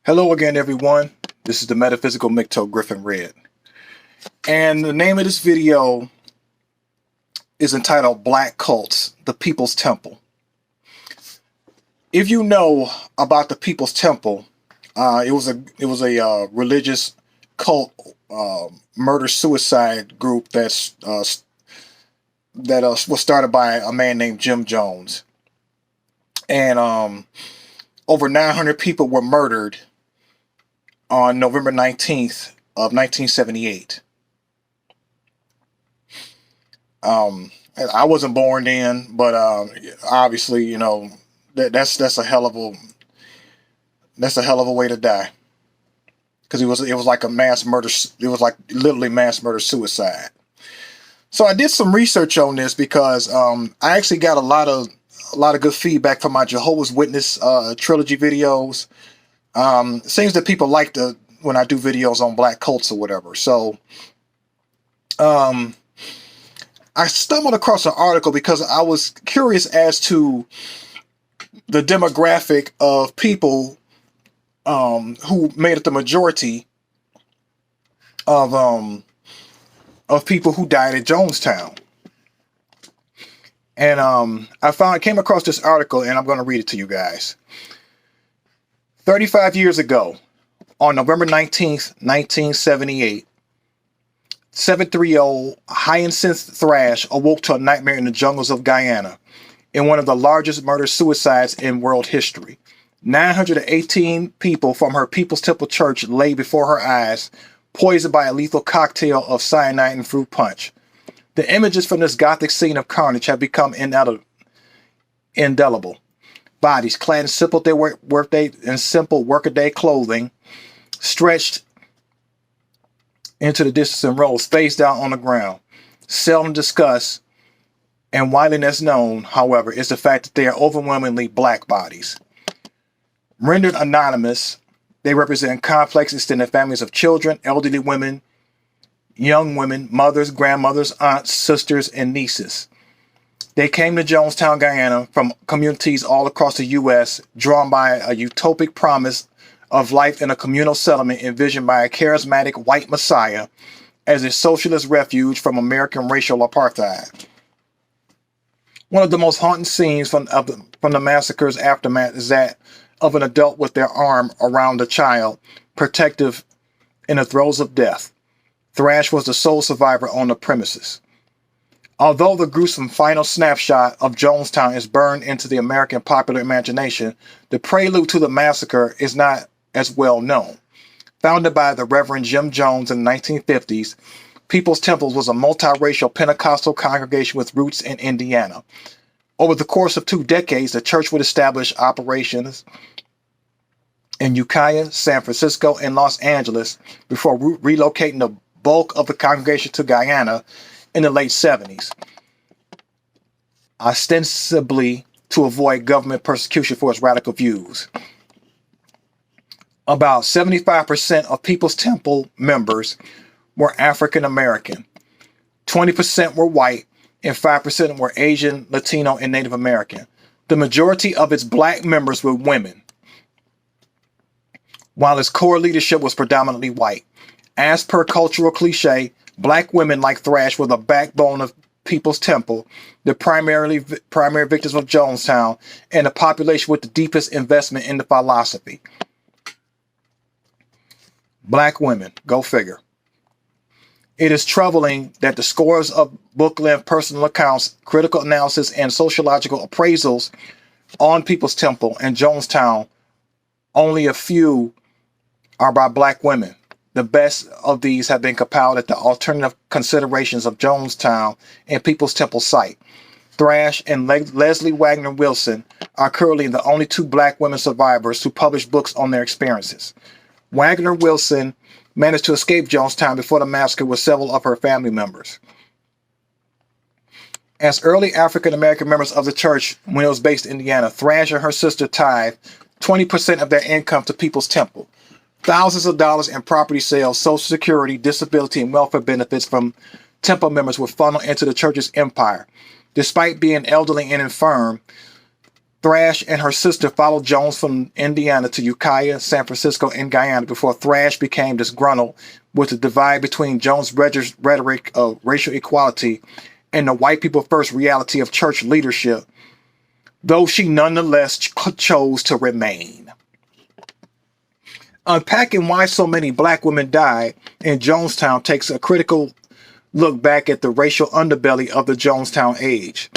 Hello again, everyone. This is the Metaphysical Micto Griffin Red. And the name of this video is entitled Black Cults, the People's Temple. If you know about the People's Temple, it was a religious cult, murder-suicide group that was started by a man named Jim Jones. And over 900 people were murdered on November 19th of 1978. I wasn't born then, but obviously, you know, that's a hell of a way to die, because it was like a mass murder. It was like literally mass murder suicide. So I did some research on this because I actually got a lot of good feedback from my Jehovah's Witness trilogy videos. It seems that people like when I do videos on black cults or whatever. So I stumbled across an article because I was curious as to the demographic of people who made up the majority of people who died at Jonestown. And I came across this article, and I'm going to read it to you guys. 35 years ago, on November 19th, 1978, 7-3-year-old Hyacinth Thrash awoke to a nightmare in the jungles of Guyana in one of the largest murder-suicides in world history. 918 people from her People's Temple Church lay before her eyes, poisoned by a lethal cocktail of cyanide and fruit punch. The images from this gothic scene of carnage have become indelible. Bodies clad in simple workaday clothing, stretched into the distance in rows, face down on the ground. Seldom discussed and widely less known, however, is the fact that they are overwhelmingly black bodies. Rendered anonymous, they represent complex extended families of children, elderly women, young women, mothers, grandmothers, aunts, sisters, and nieces. They came to Jonestown, Guyana from communities all across the U.S., drawn by a utopic promise of life in a communal settlement envisioned by a charismatic white messiah as a socialist refuge from American racial apartheid. One of the most haunting scenes from the massacre's aftermath is that of an adult with their arm around a child, protective in the throes of death. Thrash was the sole survivor on the premises. Although the gruesome final snapshot of Jonestown is burned into the American popular imagination, the prelude to the massacre is not as well known. Founded by the Reverend Jim Jones in the 1950s, People's Temple was a multiracial Pentecostal congregation with roots in Indiana. Over the course of 2 decades, the church would establish operations in Ukiah, San Francisco, and Los Angeles before relocating the bulk of the congregation to Guyana in the late 70s, ostensibly to avoid government persecution for its radical views. About 75% of People's Temple members were African American, 20% were white, and 5% were Asian, Latino, and Native American. The majority of its black members were women, while its core leadership was predominantly white. As per cultural cliche, black women like Thrash were the backbone of People's Temple, the primary victims of Jonestown, and the population with the deepest investment in the philosophy. Black women, go figure. It is troubling that the scores of book-length personal accounts, critical analysis, and sociological appraisals on People's Temple and Jonestown, only a few are by black women. The best of these have been compiled at the Alternative Considerations of Jonestown and People's Temple site. Thrash and Leslie Wagner Wilson are currently the only 2 black women survivors who published books on their experiences. Wagner Wilson managed to escape Jonestown before the massacre with several of her family members. As early African American members of the church when it was based in Indiana, Thrash and her sister tithe 20% of their income to People's Temple. Thousands of dollars in property sales, Social Security, disability, and welfare benefits from Temple members were funneled into the church's empire. Despite being elderly and infirm, Thrash and her sister followed Jones from Indiana to Ukiah, San Francisco, and Guyana before Thrash became disgruntled with the divide between Jones' rhetoric of racial equality and the white people first reality of church leadership, though she nonetheless chose to remain. Unpacking why so many black women died in Jonestown takes a critical look back at the racial underbelly of the Jonestown age.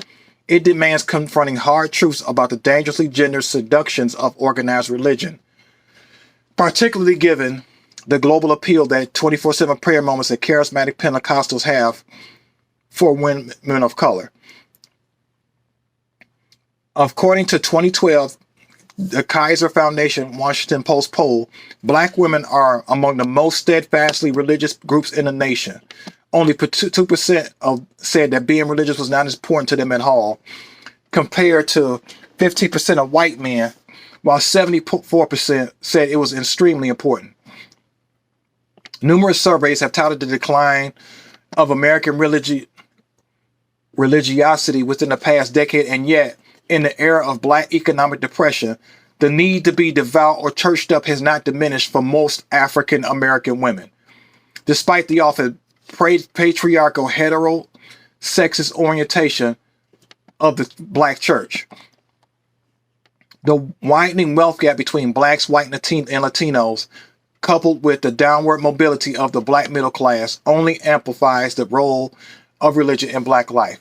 It demands confronting hard truths about the dangerously gendered seductions of organized religion, particularly given the global appeal that 24/7 prayer moments that charismatic Pentecostals have for women of color. According to 2012, the Kaiser Foundation Washington Post poll, black women are among the most steadfastly religious groups in the nation. Only 2% said that being religious was not as important to them at all, compared to 15% of white men, while 74% said it was extremely important. Numerous surveys have touted the decline of American religiosity within the past decade, and yet, in the era of black economic depression, the need to be devout or churched up has not diminished for most African American women, despite the often patriarchal, hetero-sexist orientation of the black church. The widening wealth gap between blacks, white, and Latinos, coupled with the downward mobility of the black middle class, only amplifies the role of religion in black life.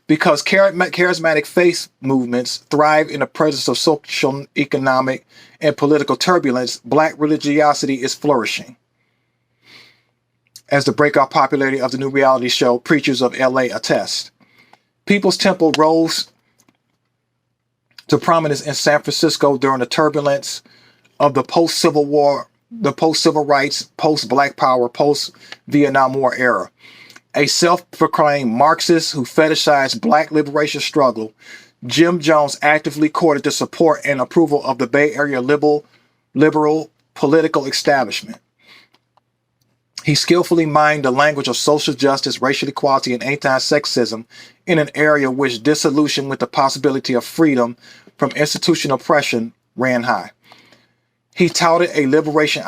Because charismatic faith movements thrive in the presence of social, economic, and political turbulence, black religiosity is flourishing. As the breakout popularity of the new reality show Preachers of LA attest. People's Temple rose to prominence in San Francisco during the turbulence of the post-Civil War, the post-Civil Rights, post-Black Power, post-Vietnam War era. A self-proclaimed Marxist who fetishized black liberation struggle, Jim Jones actively courted the support and approval of the Bay Area liberal political establishment. He skillfully mined the language of social justice, racial equality, and anti-sexism in an area which disillusion with the possibility of freedom from institutional oppression ran high. He touted a liberation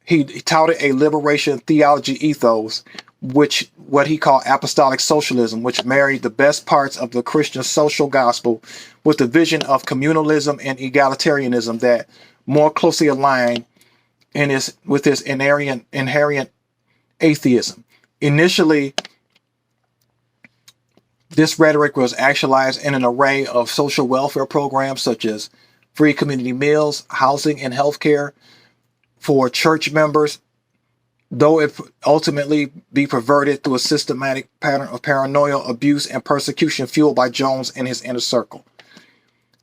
He touted a liberation theology ethos, which what he called apostolic socialism, which married the best parts of the Christian social gospel with the vision of communalism and egalitarianism that more closely aligned with his inherent atheism. Initially, this rhetoric was actualized in an array of social welfare programs such as free community meals, housing, and healthcare for church members, though it ultimately be perverted through a systematic pattern of paranoia, abuse, and persecution fueled by Jones and his inner circle.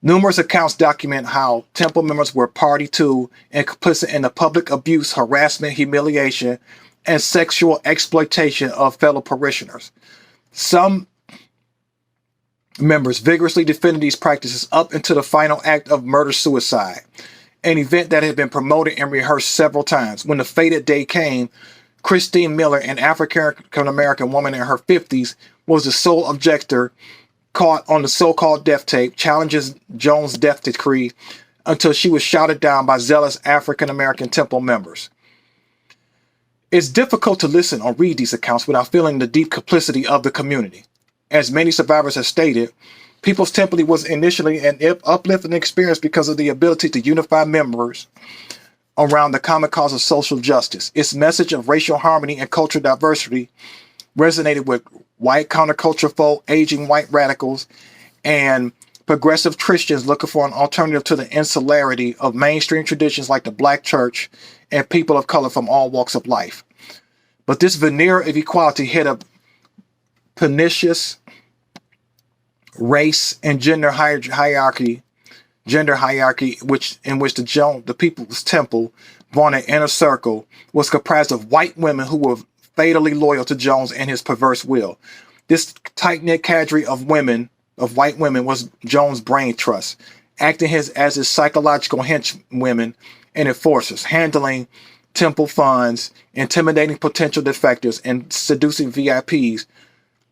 Numerous accounts document how temple members were party to and complicit in the public abuse, harassment, humiliation, and sexual exploitation of fellow parishioners. Some members vigorously defended these practices up until the final act of murder-suicide, an event that had been promoted and rehearsed several times. When the fated day came, Christine Miller, an African-American woman in her 50s, was the sole objector caught on the so-called death tape, challenges Jones' death decree until she was shouted down by zealous African-American temple members. It's difficult to listen or read these accounts without feeling the deep complicity of the community. As many survivors have stated, People's Temple was initially an uplifting experience because of the ability to unify members around the common cause of social justice. Its message of racial harmony and cultural diversity resonated with white counterculture folk, aging white radicals, and progressive Christians looking for an alternative to the insularity of mainstream traditions like the black church and people of color from all walks of life. But this veneer of equality hit a pernicious race and gender hierarchy, in which the People's Temple, born an inner circle, was comprised of white women who were fatally loyal to Jones and his perverse will. This tight-knit cadre of white women, was Jones' brain trust, acting as his psychological henchwomen and enforcers, handling temple funds, intimidating potential defectors, and seducing VIPs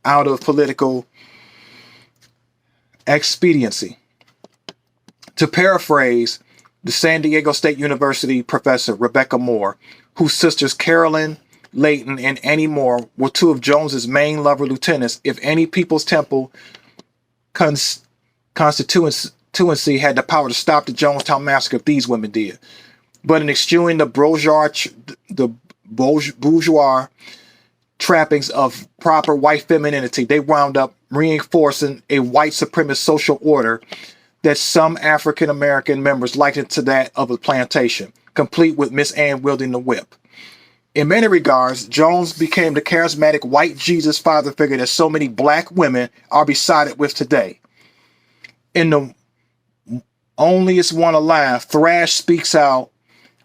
out of political expediency. To paraphrase the San Diego State University professor Rebecca Moore, whose sisters Carolyn Layton and Annie Moore were two of Jones's main lover lieutenants, if any People's Temple constituency had the power to stop the Jonestown massacre if these women did. But in eschewing the bourgeois trappings of proper white femininity, they wound up reinforcing a white supremacist social order that some African American members likened to that of a plantation, complete with Miss Ann wielding the whip. In many regards, Jones became the charismatic white Jesus father figure that so many black women are besotted with today. In the Onlyest One Alive, Thrash speaks out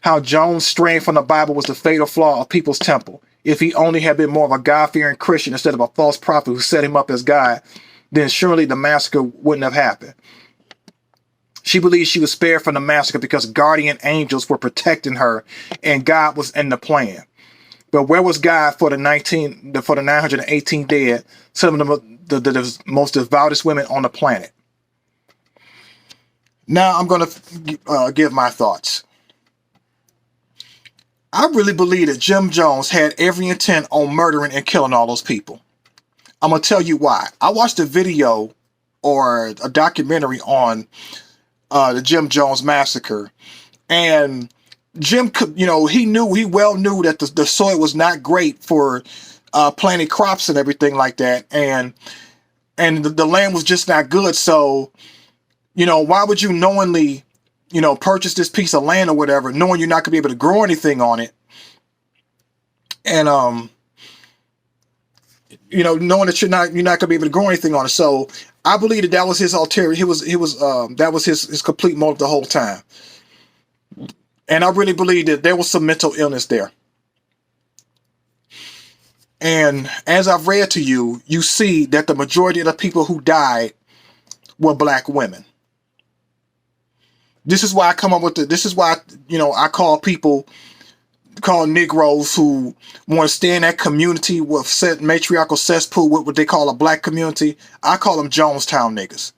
how Jones straying from the Bible was the fatal flaw of People's Temple. If he only had been more of a God-fearing Christian instead of a false prophet who set him up as God, then surely the massacre wouldn't have happened. She believed she was spared from the massacre because guardian angels were protecting her and God was in the plan. But where was God for the 918 dead, some of the most devoutest women on the planet? Now I'm going to give my thoughts. I really believe that Jim Jones had every intent on murdering and killing all those people. I'm going to tell you why. I watched a video or a documentary on the Jim Jones massacre, and Jim, he well knew that the soil was not great for planting crops and everything like that, and the land was just not good. So, why would you knowingly, purchase this piece of land or whatever, knowing you're not gonna be able to grow anything on it, and knowing that you're not gonna be able to grow anything on it. So I believe that was his ulterior. That was his complete motive the whole time. And I really believe that there was some mental illness there. And as I've read to you, you see that the majority of the people who died were black women. This is why I come up with this is why, I call Negroes who want to stay in that community with matriarchal cesspool, what they call a black community. I call them Jonestown niggas.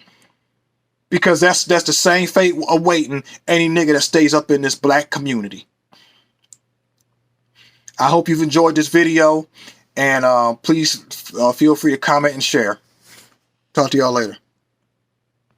Because that's the same fate awaiting any nigga that stays up in this black community. I hope you've enjoyed this video, and please feel free to comment and share. Talk to y'all later.